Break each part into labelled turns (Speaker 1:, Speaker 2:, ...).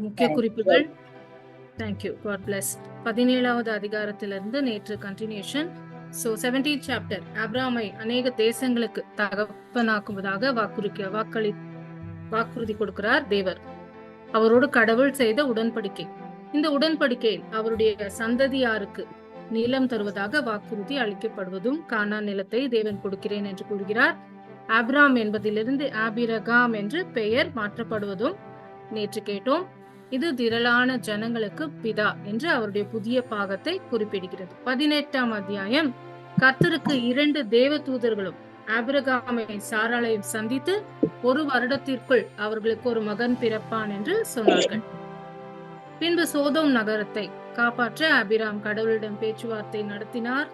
Speaker 1: முக்கிய குறிப்புகள். Thank you, God plus. 17வது அதிகாரத்திலிருந்து நேற்று கண்டினியூஷன். ஸோ 17th சாப்டர், ஆபிரகாமை அநேக தேசங்களுக்கு தகப்பனாக்குவதாக வாக்குறுதி கொடுக்கிறார் தேவர். அவரோடு கடவுள் செய்த உடன்படிக்கை. இந்த உடன்படிக்கையில் அவருடைய சந்ததியாருக்கு நிலம் தருவதாக வாக்குறுதி அளிக்கப்படுவதும், கானான் நிலத்தை தேவன் கொடுக்கிறேன் என்று கூறுகிறார். ஆபிராம் என்பதிலிருந்து ஆபிரகாம் என்று பெயர் மாற்றப்படுவதும் நேற்று கேட்டோம். இது திரளான ஜனங்களுக்கு பிதா என்று அவருடைய புதிய பாகத்தை குறிப்பிடுகிறது. 18ஆம் அத்தியாயம், கர்த்தருக்கு 2 தேவ தூதர்களும் ஆபிரகாமை சாராளையும் சந்தித்து 1 வருடத்திற்குள் அவர்களுக்கு ஒரு மகன் பிறப்பான் என்று சொன்னார்கள். பின்பு சோதோம் நகரத்தை காப்பாற்ற ஆபிராம் கடவுளிடம் பேச்சுவார்த்தை நடத்தினார்.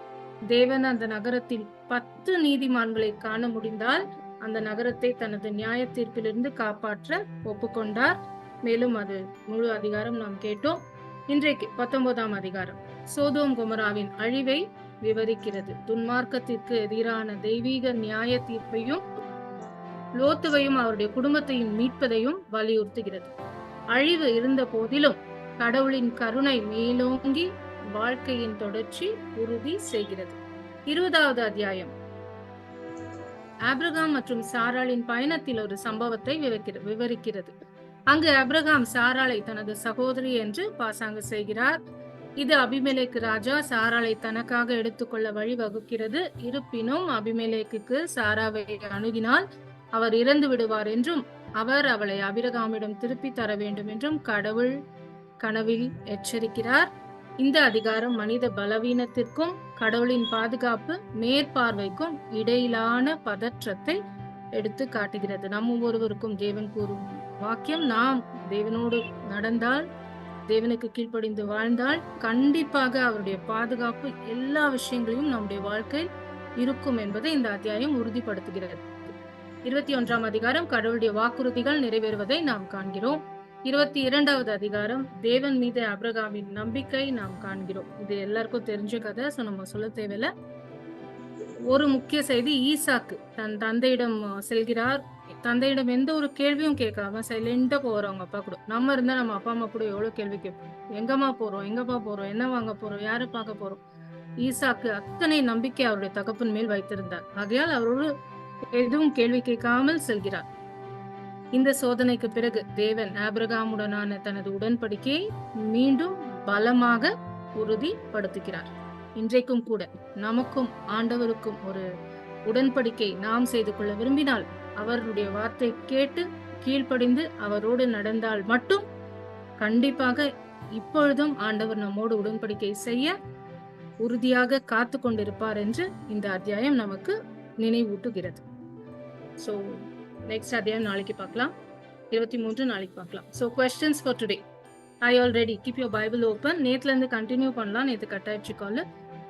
Speaker 1: தேவன் அந்த நகரத்தில் 10 நீதிமான்களை காண முடிந்தால் அந்த நகரத்தை தனது நியாய தீர்ப்பிலிருந்து காப்பாற்ற ஒப்புக்கொண்டார். மேலும் அது முழு அதிகாரம் நாம் கேட்டோம். இன்றைக்கு 19ஆம் அதிகாரம் சோதோம் கொமோராவின் அழிவை விவரிக்கிறது. துன்மார்க்கத்திற்கு எதிரான தெய்வீக நியாய தீர்ப்பையும் லோத்துவையும் அவருடைய குடும்பத்தையும் மீட்பதையும் வலியுறுத்துகிறது. அழிவு இருந்த போதிலும் கடவுளின் கருணை மேலோங்கி வாழ்க்கையின் தொடர்ச்சி உறுதி செய்கிறது. 20வது அத்தியாயம் ஆபிரகாம் மற்றும் சாராளின் பயணத்தில் ஒரு சம்பவத்தை விவரிக்கிறது. அங்கு ஆபிரகாம் சாராளை தனது சகோதரி என்று பாசாங்கு செய்கிறார். இது அபிமெலேக்கு ராஜா சாராளை தனக்காக எடுத்துக்கொள்ள வழிவகுக்கிறது. இருப்பினும் அபிமெலேக்குக்கு சாராவை அணுகினால் அவர் இறந்து விடுவார் என்றும் அவர் அவளை ஆபிரகாமிடம் திருப்பி தர வேண்டும் என்றும் கடவுள் கனவில் எச்சரிக்கிறார். இந்த அதிகாரம் மனித பலவீனத்திற்கும் கடவுளின் பாதுகாப்பு மேற்பார்வைக்கும் இடையிலான பதற்றத்தை எடுத்து காட்டுகிறது. நம் ஒவ்வொருவருக்கும் தேவன் கூறும் வாக்கியம், நாம் தேவனோடு நடந்தால், தேவனுக்கு கீழ்ப்படிந்து வாழ்ந்தால் கண்டிப்பாக அவருடைய பாதுகாப்பு எல்லா விஷயங்களையும் நம்முடைய வாழ்க்கையில் இருக்கும் என்பதை இந்த அத்தியாயம் உறுதிப்படுத்துகிறது. 21ஆம் அதிகாரம் கடவுளுடைய வாக்குறுதிகள் நிறைவேறுவதை நாம் காண்கிறோம். 22வது அதிகாரம் தேவன் மீது ஆபிரகாமின் நம்பிக்கை நாம் காண்கிறோம். இது எல்லாருக்கும் தெரிஞ்ச கதை, சோ நம்ம சொல்ல தேவையில்ல. ஒரு முக்கிய செய்தி, ஈசாக்கு தன் தந்தையிடம் செல்கிறார். தந்தையிடம் எந்த ஒரு கேள்வியும் கேட்காம சைலண்டா போறவங்க அப்பா கூட. நம்ம இருந்தா நம்ம அப்பா அம்மா கூட எவ்வளவு கேள்வி கேட்போம். எங்கப்பா போறோம், என்ன வாங்க போறோம், யாரை பார்க்க போறோம். ஈசாக்கு அத்தனை நம்பிக்கை அவருடைய தகப்பன் மேல் வைத்திருந்தார். ஆகையால் அவரோடு எதுவும் கேள்வி கேட்காமல் செல்கிறார். இந்த சோதனைக்கு பிறகு தேவன் ஆபிரகாமுடனான தனது உடன்படிக்கையை மீண்டும் பலமாக உறுதிப்படுத்துகிறார். இன்றைக்கும் கூட நமக்கும் ஆண்டவருக்கும் ஒரு உடன்படிக்கை நாம் செய்து கொள்ள விரும்பினால், அவருடைய வார்த்தை கேட்டு கீழ்ப்படிந்து அவரோடு நடந்தால் மட்டும் கண்டிப்பாக இப்பொழுதும் ஆண்டவர் நம்மோடு உடன்படிக்கை செய்ய உறுதியாக காத்து கொண்டிருப்பார் என்று இந்த அத்தியாயம் நமக்கு நினைவூட்டுகிறது. சோ நெக்ஸ்ட் அத்தியாயம் நாளைக்கு பார்க்கலாம். 23 நாளைக்கு பார்க்கலாம். So questions for today. Are you all ready? Keep your Bible open. நேத்துல இருந்து கண்டினியூ பண்ணலாம். நேத்து கட் ஆயிடுச்சு கால்.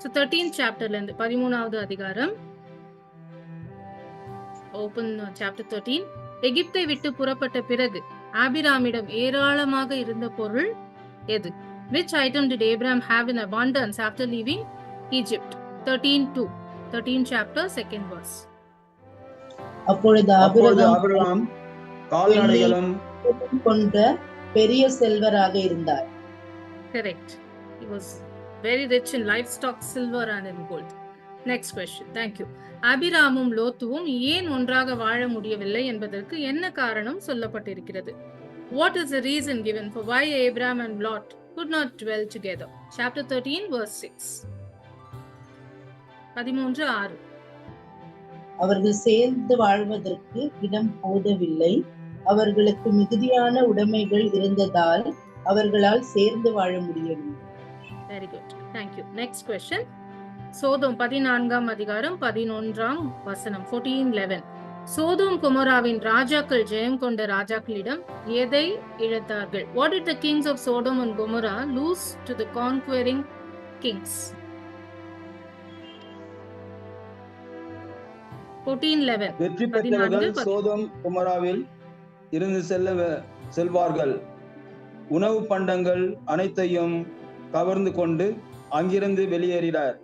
Speaker 1: சோ 13th சாப்டர்ல இருந்து 13வது அதிகாரம் ஓபன் சாப்டர் 13. எகிப்தை விட்டு புறப்பட்ட பிறகு ஆபிராமிடம் ஏராளமாக இருந்த பொருள் எது? Which item did Abraham have in abundance after leaving Egypt? 13:2. 13th chapter, 2nd verse.
Speaker 2: அப்பொழுது ஆபிரகாம்
Speaker 3: கால்நடைகளும்
Speaker 2: கொண்ட பெரிய செல்வராக இருந்தார்.
Speaker 1: Correct. He was very rich in livestock, silver and in gold. Next question. Thank you. ஆபிராமும் லோத்துவும் ஏன் ஒன்றாக வாழ முடியவில்லை என்பதற்கு என்ன காரணம் சொல்லப்பட்டிருக்கிறது? What is the reason given for why Abraham and Lot could not dwell together? Chapter 13 verse 6. 13:6.
Speaker 2: அவர்கள் சேர்ந்து வாழ்வதற்கு இடம் போதவில்லை. அவர்களுக்கு மிகுதியான உடைமைகள் இருந்ததால் அவர்களால் சேர்ந்து வாழ முடியவில்லை.
Speaker 1: Very good. Thank you. Next question. Sodom 14ஆம் அதிகாரம் 11ஆம் வசனம் 14:11. சோதோம் கொமோராவின் ராஜாக்கள் ஜெயம் கொண்ட ராஜாக்களிடம் எதை இழந்தார்கள்? What did the kings of Sodom and Gomorrah lose to the conquering kings? 14:11.
Speaker 3: வெற்றி பெற்றவர்கள் சோதோம் கொமோராவில் இருந்து செல்வார்கள். உணவு பண்டங்கள் அனைத்தையும் கவர்ந்து கொண்டு அங்கிருந்து வெளியேறினார்.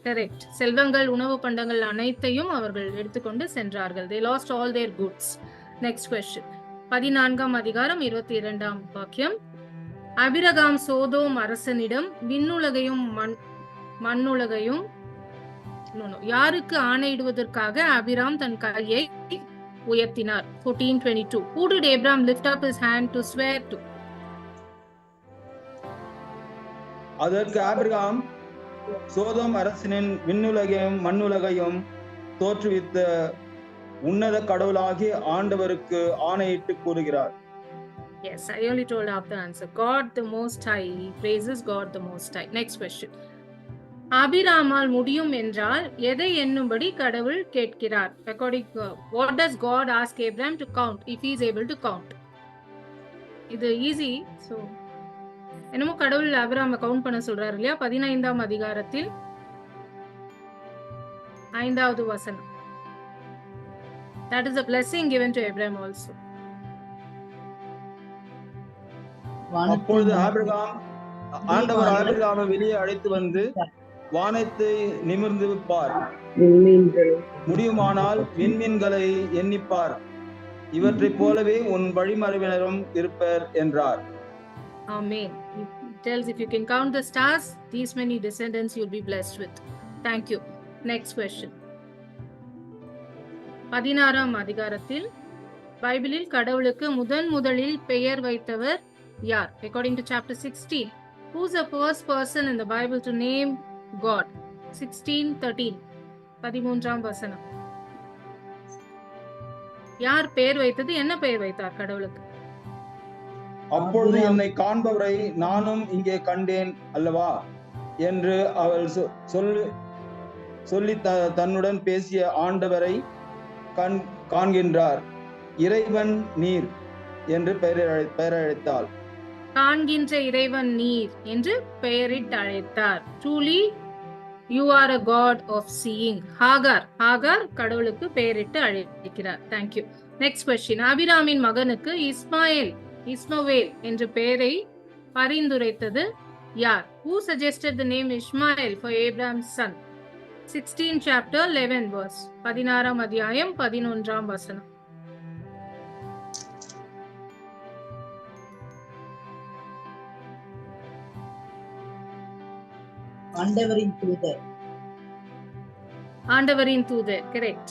Speaker 1: Correct. செல்வங்கள், உணவு பண்டங்கள் அனைத்தையும் அவர்கள் எடுத்துக்கொண்டு சென்றார்கள். They lost all their goods. Next question. 14ஆம் அதிகாரம் 22ஆம் வாக்கியம். அபிரகாம் சோதோம் அரசனிடம் விண்ணுலகையும் மண்ணுலகையும் யாருக்கு ஆணையிடுவதற்காக அபிராம் தன் கையை உயர்த்தினார்? 14:22. Who did Abraham lift up his hand to swear to?
Speaker 3: அதற்கு ஆபிரகாம் சோதோம் அரசனின் விண்ணுலகையும் மண்ணுலகையும் தோற்றுவித்த உன்னத கடவுளாகிய ஆண்டவருக்கு ஆணையிட்டு கூறுகிறார்.
Speaker 1: Yes, I only told half the answer. God the Most High. He praises God the Most High. Next question. அபிராமால் முடியும் என்றால் எதை எண்ணும்படி கடவுள் கேட்கிறார்? According to what does God ask Abraham to count if he is able to count? இது easy. So என்னமோ கடவுள் அபிராம count பண்ண சொல்றாரு இல்லையா? 15ஆம் அதிகாரத்தில் 5வது வசனம். That is a blessing given to Abraham also.
Speaker 3: அப்பொழுது ஆண்டவர் ஆபிரகாமை வெளியே அழைத்து வந்து வானத்தை நிமிர்ந்து பார், முடியுமானால் விண்மீன்களை எண்ணிப்பார், இவற்றைப் போலவே உன் வழிமரபினரும் இருப்பர் என்றார்.
Speaker 1: Amen. It tells if you can count the stars, these many descendants you'll be blessed with. Thank you. Next question. 16ஆம் அதிகாரத்தில் பைபிளில் கடவுளுக்கு முதலில் பெயர் வைத்தவர் யார்? According to chapter 16, who's the first person in the Bible to name God? 16:13. 13ஆம் வசனம். யார் பெயர் வைத்தது? என்ன பெயர் வைத்தார் கடவுளுக்கு?
Speaker 3: அப்பொழுது என்னை காண்பவரை நானும் இங்கே கண்டேன் அல்லவா என்று அவள் சொல்லி தன்னுடன் பேசிய ஆண்டவரை காண்கின்றார், இறைவன் நீர் என்று பெயரழைத்தாள்.
Speaker 1: காண்கின்ற இறைவன் நீர் என்று பெயரிட்டு அழைத்தார். Truly you are a God of seeing. Hagar கடவுளுக்கு பெயரிட்டு அழைக்கிறார். Thank you. Next question. ஆபிராமின் மகனுக்கு இஸ்மவேல் என்ற பெயரை பரிந்துரைத்தது யார்? Who suggested the name Ishmael for Abraham's son? 16 chapter 11 verse. 16ஆம் அத்தியாயம் 11ஆம் வசனம். ஆண்டவரின் தூதர். Correct.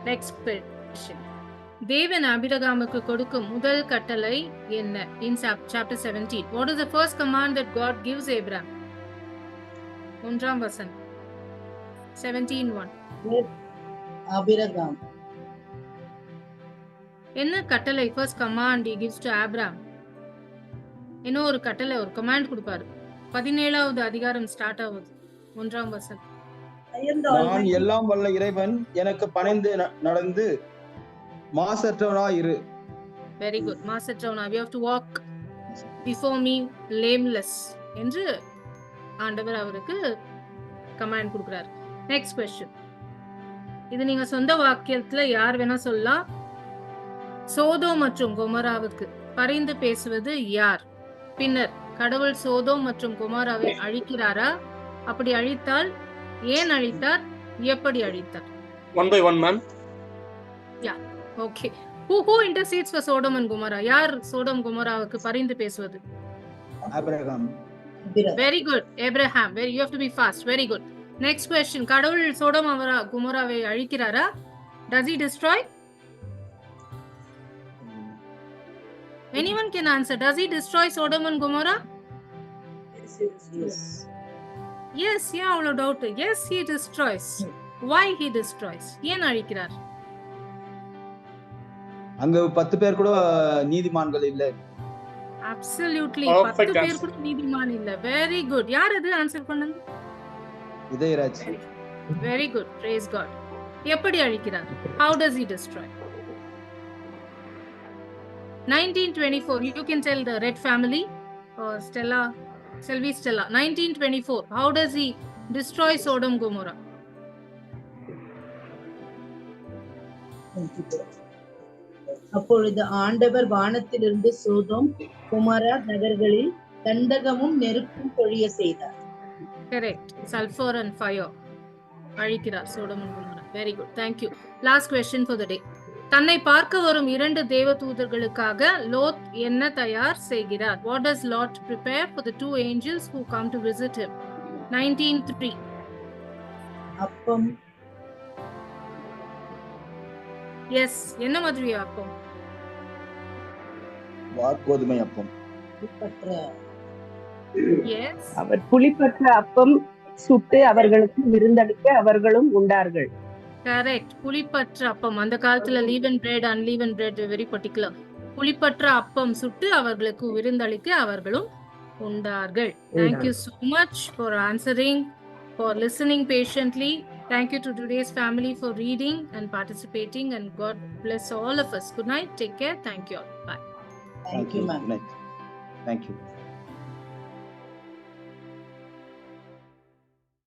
Speaker 1: Next question. தேவன் ஆபிரகாமுக்கு கொடுக்கும் முதல் கட்டளை என்ன? In chapter 17. What is the first command that God gives Abraham? 1ஆம் வசனம். 17:1.
Speaker 2: ஆபிரகாம்
Speaker 1: என்ன கட்டளை? first command he gives to Abraham. இன்னும் ஒரு கட்டளை, ஒரு கமாண்ட் கொடுப்பாரு. 17வது அதிகாரம் ஸ்டார்ட் ஆகுது. 1ஆம் வசனம்.
Speaker 3: நான் எல்லாம் வல்ல இறைவன் எனக்கு பணிந்து நடந்து மாசற்றவனாய் இரு.
Speaker 1: Very good. மாசற்றவனாய். We have to walk before me blameless என்று ஆண்டவர் அவருக்கு கமாண்ட் கொடுக்கிறார். Next question. இது நீங்க சொந்த வாக்கியத்துல யார் வேணா சொல்லலாம். சோதோம் மற்றும் கொமோராவுக்கு பரிந்து பேசுவது யார்? பின்னர் கடவுள் சோதோம் மற்றும் கொமோராவை அழிக்கிறாரா? அப்படி அழித்தால் ஏன் அழித்தார்? எப்படி அழித்தார்?
Speaker 4: One by one, ma'am.
Speaker 1: Yeah. Okay. Who intercedes for Sodom and Gomorrah? யார் சோதோம் கொமோராவுக்கு பரிந்து பேசுவது?
Speaker 3: Abraham.
Speaker 1: Very good. Abraham. You have to be fast. Very good. Next question. கடவுள் Sodom கொமோராவை அழிக்கிறாரா? Does he destroy? Anyone can answer. Does he destroy Sodom and Gomorrah? Yes. Yeah, அவ்வளோ doubt. Yes, he destroys. Why he destroys? ஏன் அழிக்கிறார்?
Speaker 3: அங்க 10 பேர் கூட நீதிமான்கள் இல்ல.
Speaker 1: Absolutely. 10 பேர் கூட நீதிமான் இல்ல. Very good. யார் அது ஆன்சர் பண்ணது?
Speaker 3: Idhayaraj.
Speaker 1: Very good. Praise God. எப்படி அழிக்கிறார்? How does he destroy? 1924. You can tell the Red family or Selvi Stella. 1924. How does he destroy Sodom Gomorrah?
Speaker 2: அப்பொழுது ஆண்டவர் வானத்திலிருந்து சோதோம் கொமோரா நகர்களில் கந்தகமும் நெருப்பும் பொழிய செய்தார்.
Speaker 1: Correct. Sulfur and fire. அழிக்கிறார் Sodom and Gomorrah. Very good. Thank you. Last question for the day. தன்னை பார்க்க வரும் 2 தேவதூதர்களுக்காக லோத் என்ன தயார் செய்கிறார்? What does Lot prepare for the 2 angels who come to visit him? 19:3.
Speaker 2: அப்பம்.
Speaker 1: எஸ், என்ன மாதிரி அப்பம்?
Speaker 3: வார்கோதுமை அப்பம்.
Speaker 2: புளிப்பற்ற.
Speaker 1: எஸ்,
Speaker 4: அவர் புளிப்பற்ற அப்பம் சுட்டு அவர்களுக்கு விருந்தளிக்க அவர்களும் உண்டார்கள்.
Speaker 1: கரெக்ட். புளிப்பற்ற அப்பம். அந்த காலத்துல leaven bread, unleaven bread very particular. புளிப்பற்ற அப்பம் சுட்டு அவர்களுக்கு விருந்தளிக்க அவர்களும் உண்டார்கள். Thank you so much for answering, for listening patiently. Thank you to today's family for reading and participating, and God bless all of us. Good night. Take care. Thank you all. Bye.
Speaker 2: Thank you, ma'am.
Speaker 3: Thank you.